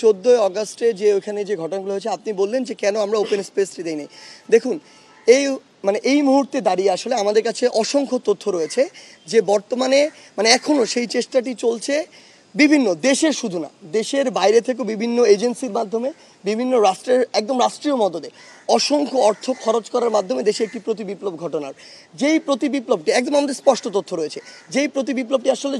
14 আগস্টে যে ওখানে যে ঘটনাগুলো হয়েছে আপনি বললেন যে কেন আমরা ওপেন স্পেসটি দেইনি। দেখুন এই মুহূর্তে দাঁড়িয়ে আসলে আমাদের কাছে অসংখ্য তথ্য রয়েছে যে বর্তমানে এখনও সেই চেষ্টাটি চলছে বিভিন্ন দেশের, শুধু না দেশের বাইরে থেকেও বিভিন্ন এজেন্সির মাধ্যমে, বিভিন্ন রাষ্ট্রের একদম রাষ্ট্রীয় মদদে অসংখ্য অর্থ খরচ করার মাধ্যমে দেশে একটি প্রতি বিপ্লব ঘটনার যেই প্রতি বিপ্লবটি একদম আমাদের স্পষ্ট তথ্য রয়েছে, যেই প্রতি বিপ্লবটি আসলে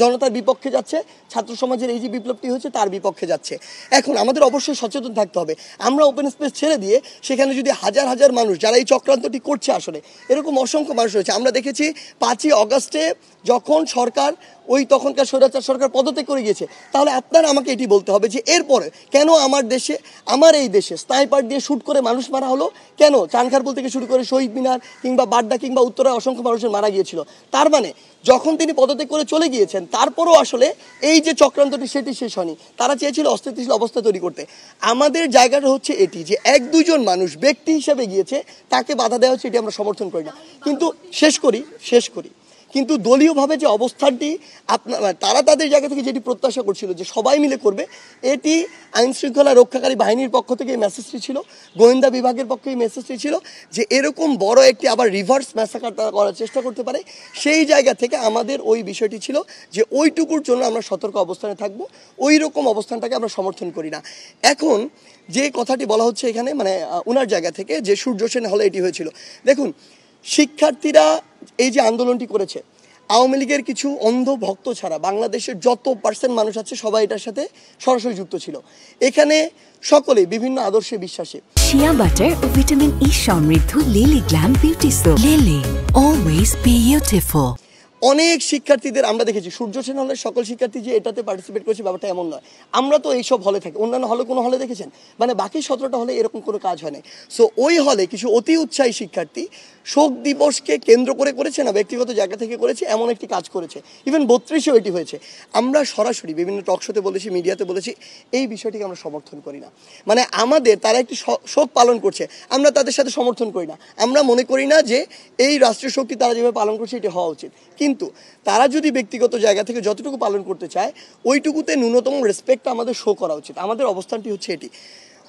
জনতার বিপক্ষে যাচ্ছে, ছাত্র সমাজের এই যে বিপ্লবটি হচ্ছে তার বিপক্ষে যাচ্ছে। এখন আমাদের অবশ্যই সচেতন থাকতে হবে। আমরা ওপেন স্পেস ছেড়ে দিয়ে সেখানে যদি হাজার হাজার মানুষ যারা এই চক্রান্তটি করছে, আসলে এরকম অসংখ্য মানুষ রয়েছে। আমরা দেখেছি 5ই আগস্টে যখন সরকার তখনকার স্বৈরাচার সরকার পদত্যাগ করে গিয়েছে, তাহলে আপনারা আমাকে এটি বলতে হবে যে এরপরে কেন আমার এই দেশে স্নাইপার দিয়ে শুট করে মানুষ মারা হলো, কেন চানখারপুল থেকে শুরু করে শহীদ মিনার কিংবা বাড্ডা কিংবা উত্তরায় অসংখ্য মানুষের মারা গিয়েছিল। তার মানে যখন তিনি পদত্যাগ করে চলে গিয়েছেন তারপরও আসলে এই যে চক্রান্তটি সেটি শেষ হয়নি। তারা চেয়েছিল অস্থিতিশীল অবস্থা তৈরি করতে। আমাদের জায়গাটা হচ্ছে এটি যে 1-2 জন মানুষ ব্যক্তি হিসাবে গিয়েছে, তাকে বাধা দেওয়া হচ্ছে, এটি আমরা সমর্থন করি না। কিন্তু শেষ করি কিন্তু দলীয়ভাবে যে অবস্থানটি তারা তাদের জায়গা থেকে যেটি প্রত্যাশা করছিল যে সবাই মিলে করবে, এটি আইন শৃঙ্খলা রক্ষাকারী বাহিনীর পক্ষ থেকে এই মেসেজটি ছিল, গোয়েন্দা বিভাগের পক্ষে এই মেসেজটি ছিল যে এরকম বড় একটি আবার রিভার্স ম্যাসাকার তারা করার চেষ্টা করতে পারে। সেই জায়গা থেকে আমাদের ওই বিষয়টি ছিল যে ওইটুকুর জন্য আমরা সতর্ক অবস্থানে থাকব, ওই রকম অবস্থানটাকে আমরা সমর্থন করি না। এখন যে কথাটি বলা হচ্ছে এখানে ওনার জায়গা থেকে যে সূর্য সেন হলে এটি হয়েছিল, দেখুন শিক্ষার্থীরা এই যে আন্দোলনটি করেছে, আওয়ামী লীগের কিছু অন্ধ ভক্ত ছাড়া বাংলাদেশের যত % মানুষ আছে সবাই এটার সাথে সরাসরি যুক্ত ছিল। এখানে সকলেই বিভিন্ন আদর্শে বিশ্বাসী। শিয়া বাটার ও ভিটামিন ই সমৃদ্ধ lily glam beauty soap. Lily always beautiful. অনেক শিক্ষার্থীদের আমরা দেখেছি, সূর্য সেন হলের সকল শিক্ষার্থী যে এটাতে পার্টিসিপেট করেছে ব্যাপারটা এমন নয়। আমরা তো এইসব হলে থাকি, অন্যান্য হলে কোনো হলে দেখেছেন? বাকি 17টা হলে এরকম কোনো কাজ হয় না। সো ওই হলে কিছু অতি উৎসাহী শিক্ষার্থী শোক দিবসকে কেন্দ্র করে করেছে না, ব্যক্তিগত জায়গা থেকে করেছে, এমন একটি কাজ করেছে। ইভেন 32-এও এটি হয়েছে। আমরা সরাসরি বিভিন্ন টকশোতে বলেছি, মিডিয়াতে বলেছি, এই বিষয়টিকে আমরা সমর্থন করি না। আমাদের তারা একটি শোক পালন করছে, আমরা তাদের সাথে সমর্থন করি না। আমরা মনে করি না যে এই রাষ্ট্রীয় শোকটি তারা যেভাবে পালন করছে এটি হওয়া উচিত। কিন্তু তারা যদি ব্যক্তিগত জায়গা থেকে যতটুকু পালন করতে চায়, ওইটুকুতে ন্যূনতম রেসপেক্ট আমাদের শো করা উচিত। আমাদের অবস্থানটি হচ্ছে এটি।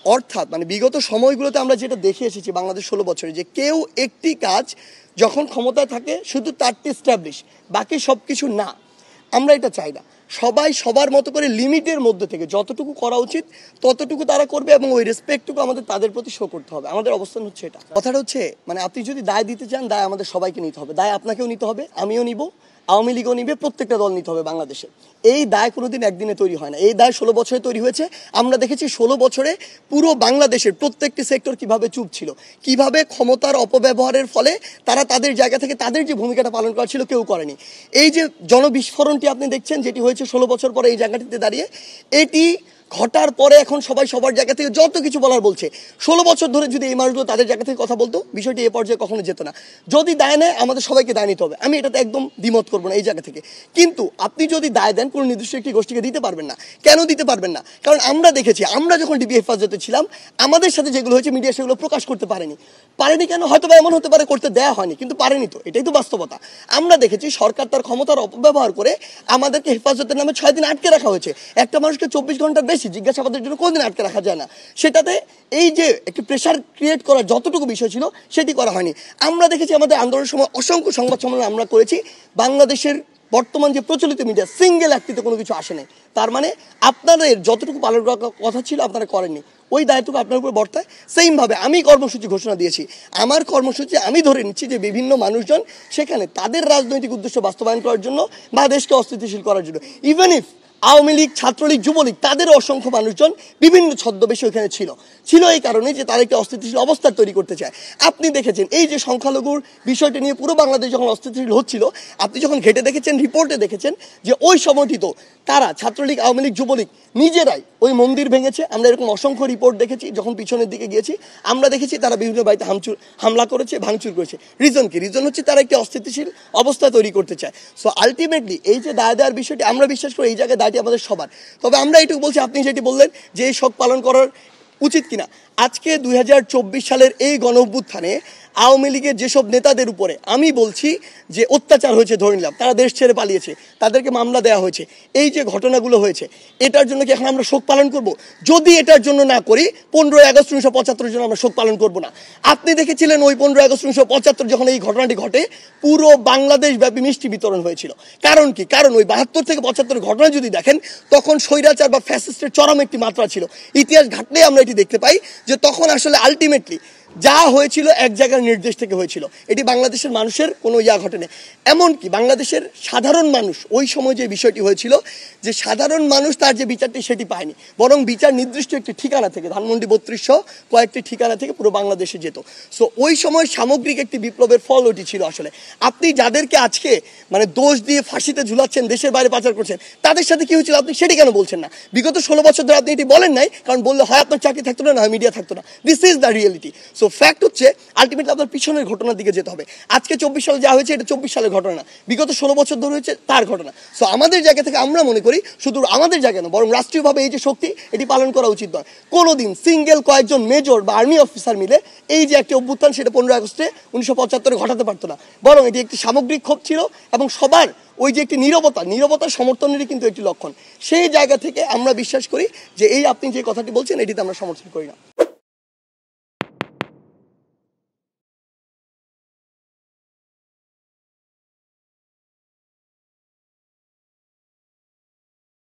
অর্থাৎ বিগত সময়গুলোতে আমরা যেটা দেখে এসেছি বাংলাদেশ 16 বছরে, যে কেউ একটি কাজ যখন ক্ষমতায় থাকে শুধু তারটি এস্টাবলিশ, বাকি সব কিছু না। আমরা এটা চাই না। সবাই সবার মতো করে লিমিটের মধ্যে থেকে যতটুকু করা উচিত ততটুকু তারা করবে, এবং ওই রেসপেক্টটুকু আমাদের তাদের প্রতি শো করতে হবে। আমাদের অবস্থান হচ্ছে এটা। কথাটা হচ্ছে আপনি যদি দায় দিতে চান, দায় আমাদের সবাইকে নিতে হবে। দায় আপনাকেও নিতে হবে, আমিও নিব, আওয়ামী লীগও নিবে, প্রত্যেকটা দল নিতে হবে বাংলাদেশে। এই দায় কোনোদিন একদিনে তৈরি হয় না। এই দায় 16 বছরে তৈরি হয়েছে। আমরা দেখেছি 16 বছরে পুরো বাংলাদেশের প্রত্যেকটি সেক্টর কিভাবে চুপ ছিল, কিভাবে ক্ষমতার অপব্যবহারের ফলে তারা তাদের জায়গা থেকে তাদের যে ভূমিকাটা পালন করা ছিল কেউ করেনি। এই যে জনবিস্ফোরণটি আপনি দেখছেন, যেটি হয়েছে 16 বছর পরে এই জায়গাটিতে দাঁড়িয়ে, এটি ঘটার পরে এখন সবাই সবার জায়গা থেকে যত কিছু বলার বলছে। 16 বছর ধরে যদি এই মানুষগুলো তাদের জায়গা থেকে কথা বলতো, বিষয়টি এ পর্যায়ে কখনো যেত না। যদি দায় নেয়, আমাদের সবাইকে দায় নিতে হবে। আমি এটাতে একদম দ্বিমত করবো না এই জায়গা থেকে। কিন্তু আপনি যদি দায় দেন, কোনো নির্দিষ্ট একটি গোষ্ঠীকে দিতে পারবেন না। কেন দিতে পারবেন না? কারণ আমরা দেখেছি, আমরা যখন ডিবি হেফাজতে ছিলাম, আমাদের সাথে যেগুলো হয়েছে মিডিয়া সেগুলো প্রকাশ করতে পারেনি। কেন? হয়তো এমন হতে পারে করতে দেওয়া হয়নি, কিন্তু পারেনি তো, এটাই তো বাস্তবতা। আমরা দেখেছি সরকার তার ক্ষমতার অপব্যবহার করে আমাদেরকে হেফাজতের নামে 6 দিন আটকে রাখা হয়েছে। একটা মানুষকে 24 ঘন্টার বেশি জিজ্ঞাসাবাদের জন্য কোনদিন আটকে রাখা যায় না। সেটাতে এই যে একটি প্রেশার ক্রিয়েট করার যতটুকু বিষয় ছিল সেটি করা হয়নি। আমরা দেখেছি আমাদের আন্দোলনের সময় অসংখ্য সংবাদ সম্মেলন আমরা করেছি। বাংলাদেশের বর্তমান যে প্রচলিত মিডিয়া সিঙ্গেল একটিতে কোনো কিছু আসে নাই। তার মানে আপনাদের যতটুকু পালন করার কথা ছিল আপনারা করেননি, ওই দায়িত্বটুকু আপনার উপর বর্তায়। সেইমভাবে আমি কর্মসূচি ঘোষণা দিয়েছি। আমার কর্মসূচি আমি ধরে নিচ্ছি যে বিভিন্ন মানুষজন সেখানে তাদের রাজনৈতিক উদ্দেশ্য বাস্তবায়ন করার জন্য বা দেশকে অস্থিতিশীল করার জন্য, ইভেন ইফ আওয়ামী লীগ, ছাত্রলীগ, যুবলীগ, তাদের অসংখ্য মানুষজন বিভিন্ন ছদ্মবেশে ওইখানে ছিল এই কারণে যে তারা একটি অস্থিতিশীল অবস্থা তৈরি করতে চায়। আপনি দেখেছেন এই যে সংখ্যালঘুর বিষয়টা নিয়ে পুরো বাংলাদেশ যখন অস্থিতিশীল হচ্ছিল, আপনি যখন ঘেটে দেখেছেন, রিপোর্টে দেখেছেন যে ওই সময়টি তো তারা ছাত্রলীগ, আওয়ামী লীগ, যুবলীগ নিজেরাই ওই মন্দির ভেঙেছে। আমরা এরকম অসংখ্য রিপোর্ট দেখেছি। যখন পিছনের দিকে গিয়েছি আমরা দেখেছি তারা বিভিন্ন বাড়িতে হামলা করেছে, ভাঙচুর করেছে। রিজন কি? রিজন হচ্ছে তারা একটি অস্থিতিশীল অবস্থা তৈরি করতে চায়। সো আলটিমেটলি এই যে দায় দেওয়ার বিষয়টি, আমরা বিশ্বাস করি এই জায়গায় দায়টি আমাদের সবার। তবে আমরা এইটুকু বলছি, আপনি যেটি বললেন যে এই শোক পালন করার উচিত কিনা, আজকে 2024 সালের এই গণ অভ্যুত্থানে আওয়ামী লীগের যেসব নেতাদের উপরে আমি বলছি যে অত্যাচার হয়েছে, ধরে নিলাম তারা দেশ ছেড়ে পালিয়েছে, তাদেরকে মামলা দেওয়া হয়েছে, এই যে ঘটনাগুলো হয়েছে, এটার জন্য কি এখন আমরা শোক পালন করব? যদি এটার জন্য না করি 15ই আগস্ট 1975 জন্য আমরা শোক পালন করব না। আপনি দেখেছিলেন ওই 15ই আগস্ট 1975 যখন এই ঘটনাটি ঘটে পুরো বাংলাদেশ ব্যাপী মিষ্টি বিতরণ হয়েছিল। কারণ কি? কারণ ওই 72 থেকে 75 ঘটনা যদি দেখেন তখন স্বৈরাচার বা ফ্যাসিস্টের চরম একটি মাত্রা ছিল। ইতিহাস ঘাটলে আমরা এটি দেখতে পাই যে তখন আসলে আলটিমেটলি যা হয়েছিল এক জায়গার নির্দেশ থেকে হয়েছিল। এটি বাংলাদেশের মানুষের কোনো ঘটেনি। এমনকি বাংলাদেশের সাধারণ মানুষ ওই সময় যে বিষয়টি হয়েছিল যে সাধারণ মানুষ তার যে বিচারটি সেটি পায়নি, বরং বিচার নির্দিষ্ট একটি ঠিকানা থেকে, ধানমন্ডি 3200 কয়েকটি ঠিকানা থেকে পুরো বাংলাদেশে যেত। সো ওই সময় সামগ্রিক একটি বিপ্লবের ফল ওটি ছিল। আসলে আপনি যাদেরকে আজকে মানে দোষ দিয়ে ফাঁসিতে ঝুলাচ্ছেন, দেশের বাইরে পাচার করছেন, তাদের সাথে কি হয়েছিল আপনি সেটি কেন বলছেন না? বিগত 16 বছর ধরে আপনি এটি বলেন নাই, কারণ বললে হয় আপনার চাকরি থাকতো না, হয় মিডিয়া থাকতো না। This is the reality. So fact হচ্ছে আলটিমেটলি আপনার পিছনের ঘটনার দিকে যেতে হবে। আজকে 24 সালে যা হয়েছে এটা 24 সালের ঘটনা না, বিগত 16 বছর ধরে হয়েছে তার ঘটনা। সো আমাদের জায়গা থেকে আমরা মনে করি শুধু আমাদের জায়গা না, বরং রাষ্ট্রীয়ভাবে এই যে শক্তি এটি পালন করা উচিত নয়। কোনোদিন সিঙ্গেল কয়েকজন মেজর বা আর্মি অফিসার মিলে এই যে একটি অভ্যুত্থান সেটা 15 আগস্টে 1975 ঘটাতে পারতো না, বরং এটি একটি সামগ্রিক ক্ষোভ ছিল এবং সবার ওই যে একটি নীরবতার সমর্থনেরই কিন্তু একটি লক্ষণ। সেই জায়গা থেকে আমরা বিশ্বাস করি যে এই আপনি যে কথাটি বলছেন এটিতে আমরা সমর্থন করি না।